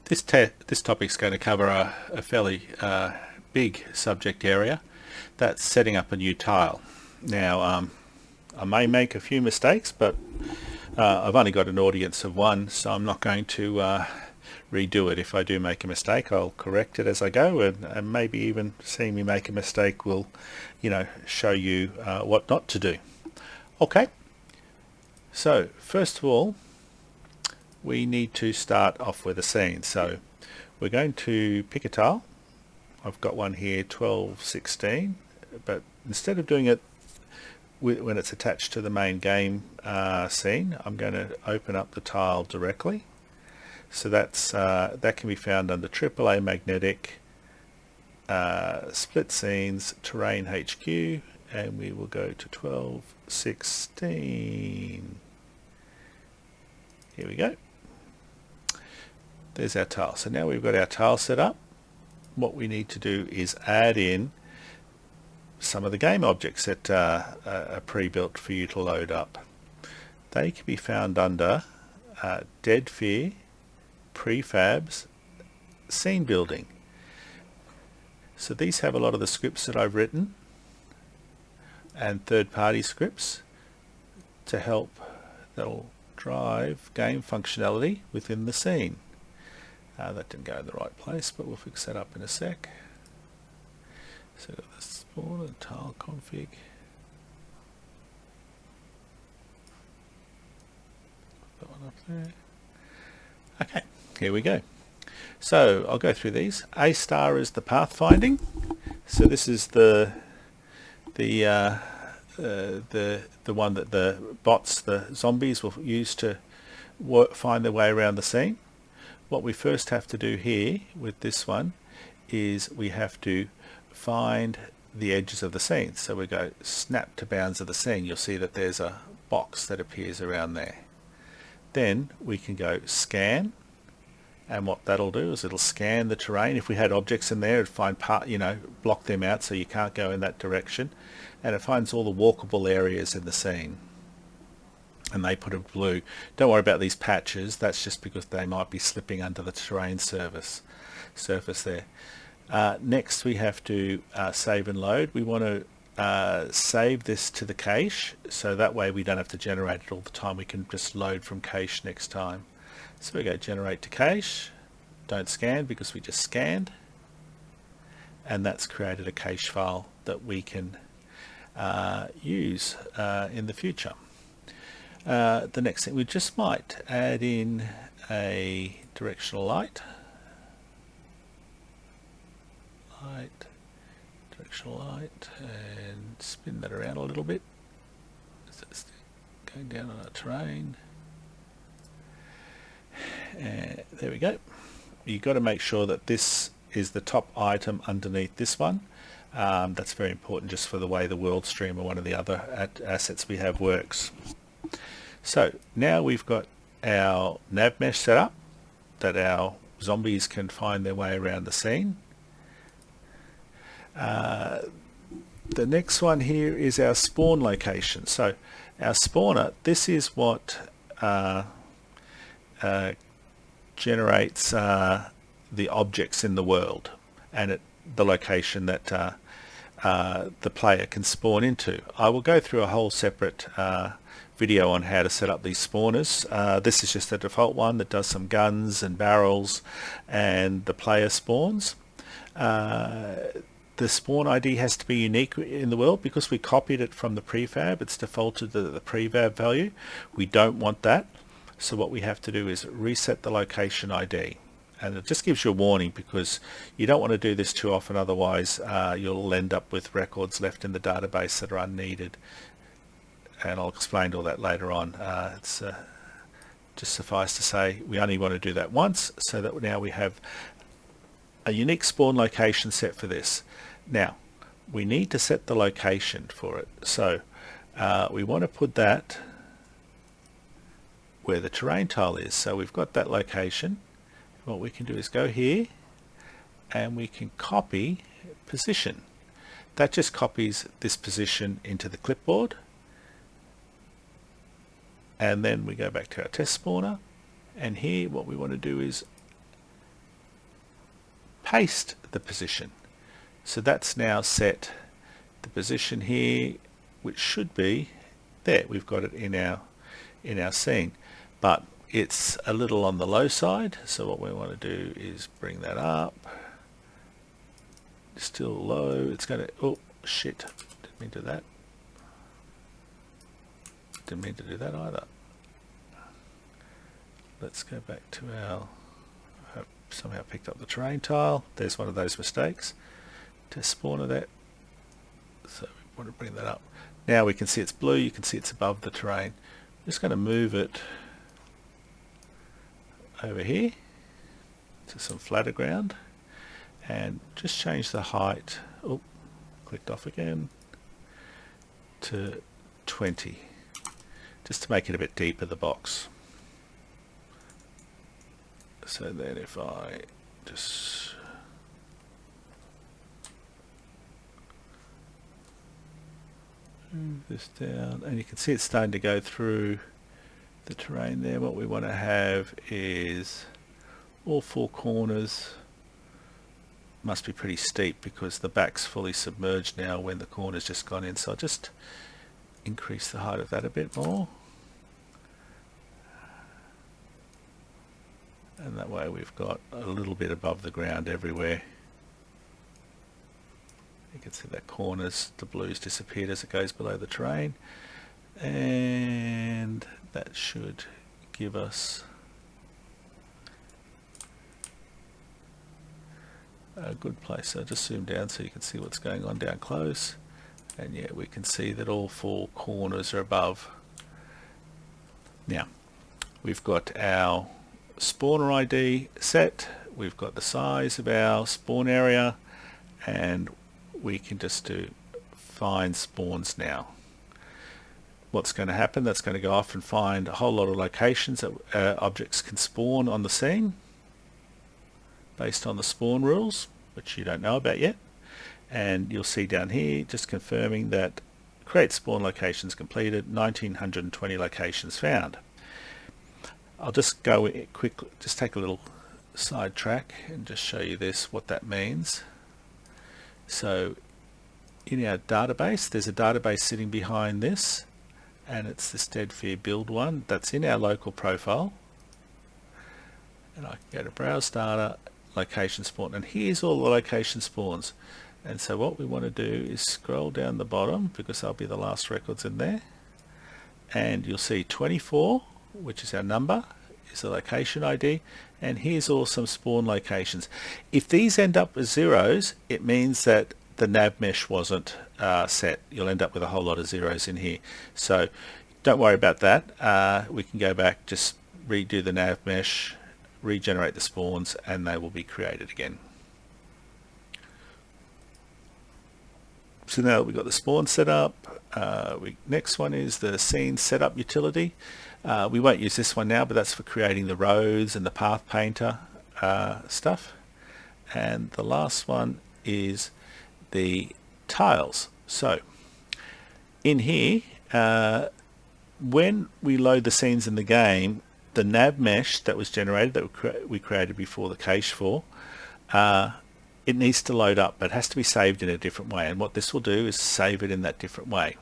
This topic is going to cover a fairly big subject area. That's setting up a new tile. Now, I may make a few mistakes, but I've only got an audience of one, so I'm not going to redo it. If I do make a mistake, I'll correct it as I go, and maybe even seeing me make a mistake will, show you what not to do. Okay, so first of all, we need to start off with a scene. So we're going to pick a tile. I've got one here, 1216, but instead of doing it when it's attached to the main game scene, I'm going to open up the tile directly. So that can be found under AAA Magnetic, Split Scenes, Terrain HQ, and we will go to 1216. Here we go. There's our tile. So now we've got our tile set up. What we need to do is add in some of the game objects that are pre-built for you to load up. They can be found under Dead Fear, Prefabs, Scene Building. So these have a lot of the scripts that I've written and third-party scripts to help, that'll drive game functionality within the scene. That didn't go in the right place, but we'll fix that up in a sec. So we've got the spawn and tile config. Put that one up there. Okay, here we go. So I'll go through these. A star is the pathfinding. So this is the one that the bots, the zombies, will use to find their way around the scene. What we first have to do here with this one is we have to find the edges of the scene. So we go snap to bounds of the scene. You'll see that there's a box that appears around there. Then we can go scan, and what that'll do is it'll scan the terrain. If we had objects in there, it'd find block them out so you can't go in that direction, and it finds all the walkable areas in the scene. And they put a blue. Don't worry about these patches, that's just because they might be slipping under the terrain surface there. Next we have to save and load. We want to save this to the cache, so that way we don't have to generate it all the time. We can just load from cache next time. So we go generate to cache, don't scan because we just scanned, and that's created a cache file that we can use in the future. The next thing, we just might add in a directional light, directional light, and spin that around a little bit. That's going down on our terrain. And there we go. You've got to make sure that this is the top item underneath this one. That's very important just for the way the world stream or one of the other assets we have works. So now we've got our nav mesh set up that our zombies can find their way around the scene. The next one here is our spawn location. So our spawner, this is what generates the objects in the world, and the location that the player can spawn into. I will go through a whole separate video on how to set up these spawners. This is just the default one that does some guns and barrels, and the player spawns. The spawn ID has to be unique in the world because we copied it from the prefab. It's defaulted to the prefab value. We don't want that, so what we have to do is reset the location ID, and it just gives you a warning because you don't want to do this too often, otherwise you'll end up with records left in the database that are unneeded, and I'll explain all that later on. It's just suffice to say we only want to do that once, so that now we have a unique spawn location set for this. Now we need to set the location for it, so we want to put that where the terrain tile is. So we've got that location. What we can do is go here and we can copy position. That just copies this position into the clipboard, and then we go back to our test spawner, and here what we want to do is paste the position. So that's now set the position here, which should be there. We've got it in our scene, but it's a little on the low side. So what we want to do is bring that up. Still low. It's going to, oh shit, didn't mean to do that. Didn't mean to do that either. Let's go back to our, I hope somehow picked up the terrain tile. There's one of those mistakes. To spawn of that. So we want to bring that up. Now we can see it's blue, you can see it's above the terrain. I'm just going to move it over here to some flatter ground and just change the height, oh, clicked off again, to 20, just to make it a bit deeper, the box. So then if I just move this down, and you can see it's starting to go through the terrain there. What we want to have is all four corners must be pretty steep because the back's fully submerged now when the corner's just gone in. So I'll just increase the height of that a bit more. And that way we've got a little bit above the ground everywhere. You can see that corners, the blue's disappeared as it goes below the terrain. And that should give us a good place. So just zoom down so you can see what's going on down close. And yeah, we can see that all four corners are above. Now, we've got our spawner ID set, we've got the size of our spawn area, and we can just do find spawns now. What's going to happen, that's going to go off and find a whole lot of locations that objects can spawn on the scene based on the spawn rules, which you don't know about yet. And you'll see down here just confirming that create spawn locations completed, 1920 locations found. I'll just go quickly, just take a little side track and just show you this, what that means. So in our database, there's a database sitting behind this, and it's this Dead Fear build one that's in our local profile. And I can go to browse data, location spawn, and here's all the location spawns. And so what we want to do is scroll down the bottom, because they'll be the last records in there, and you'll see 24, which is our number, is the location ID, and here's all some spawn locations. If these end up as zeros, it means that the nav mesh wasn't set. You'll end up with a whole lot of zeros in here. So don't worry about that. We can go back, just redo the nav mesh, regenerate the spawns, and they will be created again. So now we've got the spawn set up. Next one is the scene setup utility. We won't use this one now, but that's for creating the roads and the path painter stuff. And the last one is the tiles. So in here, when we load the scenes in the game, the nav mesh that was generated, that we created before the cache for, it needs to load up, but it has to be saved in a different way. And what this will do is save it in that different way.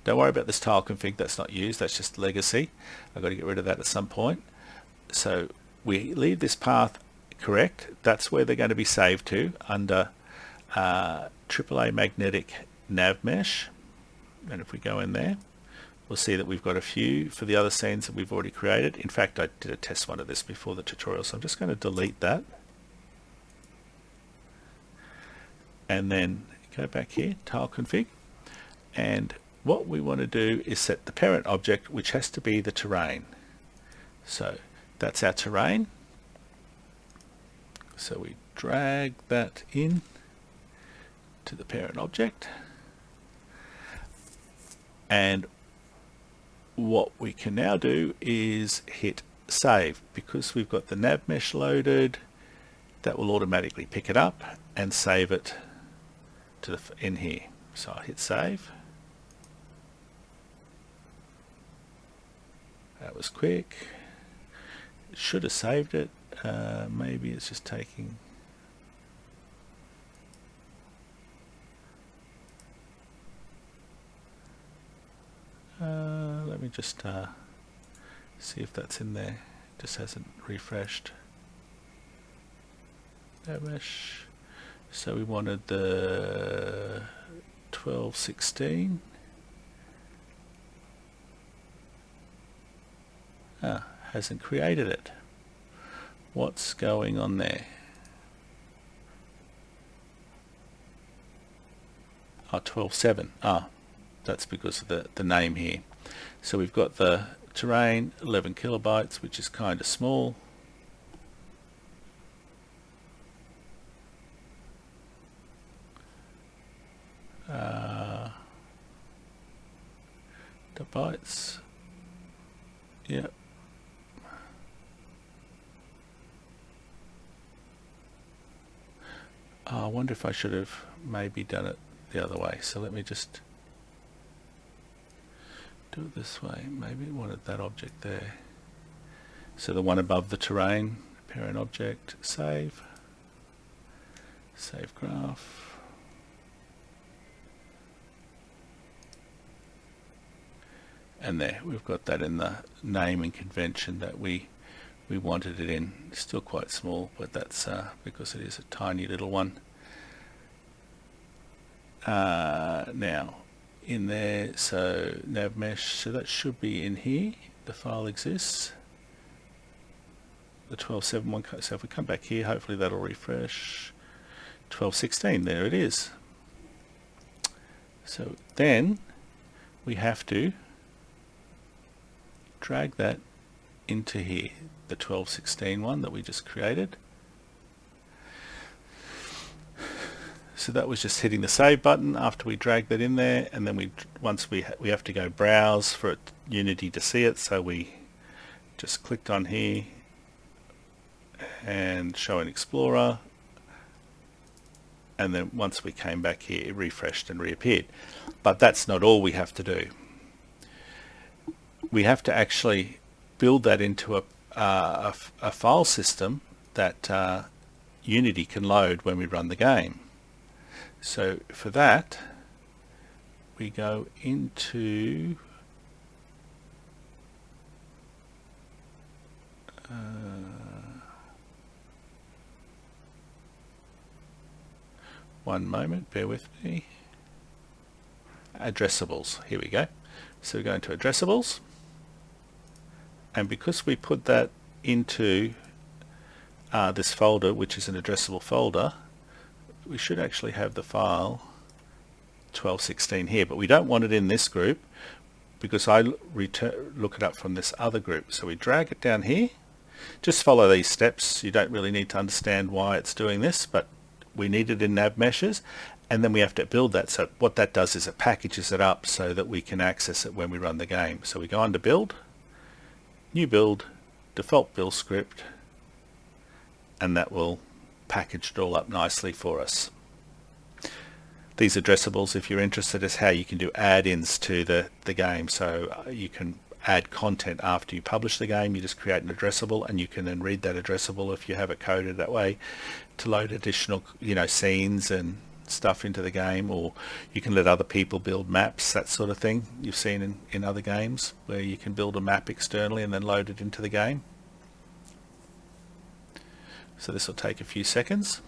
Don't worry about this tile config, that's not used, that's just legacy. I've got to get rid of that at some point. So we leave this path correct. That's where they're going to be saved to, under AAA magnetic nav mesh. And if we go in there, we'll see that we've got a few for the other scenes that we've already created. In fact, I did a test one of this before the tutorial, so I'm just going to delete that. And then go back here, tile config, and what we want to do is set the parent object, which has to be the terrain. So that's our terrain. So we drag that in to the parent object, and what we can now do is hit save. Because we've got the nav mesh loaded, that will automatically pick it up and save it to in here. So I hit save. That was quick. It should have saved it. Maybe it's just taking just see if that's in there. It just hasn't refreshed. Mesh. So we wanted the 1216. Hasn't created it. What's going on there? 12.7. That's because of the name here. So we've got the terrain 11 kilobytes, which is kind of small. The bytes. Yep. I wonder if I should have maybe done it the other way. So let me just do it this way. Maybe I wanted that object there. So the one above the terrain, parent object, save graph. And there, we've got that in the naming convention that we wanted it in. It's still quite small, but that's because it is a tiny little one. Now, in there, so nav mesh, so that should be in here. The file exists. The 12.7.1, so if we come back here, hopefully that'll refresh. 12.16, there it is. So then we have to drag that into here, the 12.16 one that we just created. So that was just hitting the save button after we dragged that in there, and then we have to go browse for Unity to see it, so we just clicked on here and show in Explorer, and then once we came back here it refreshed and reappeared. But that's not all we have to do. We have to actually build that into a file system that Unity can load when we run the game. So for that we go into one moment, bear with me. Addressables, here we go. So we go into addressables, and because we put that into this folder, which is an addressable folder, we should actually have the file 12.16 here, but we don't want it in this group because I look it up from this other group. So we drag it down here. Just follow these steps. You don't really need to understand why it's doing this, but we need it in nav meshes, and then we have to build that. So what that does is it packages it up so that we can access it when we run the game. So we go under build, new build, default build script, and that will package it all up nicely for us. These addressables, if you're interested, is how you can do add-ins to the game. So you can add content after you publish the game. You just create an addressable, and you can then read that addressable if you have it coded that way to load additional, scenes and stuff into the game, or you can let other people build maps, that sort of thing you've seen in other games where you can build a map externally and then load it into the game. So this will take a few seconds.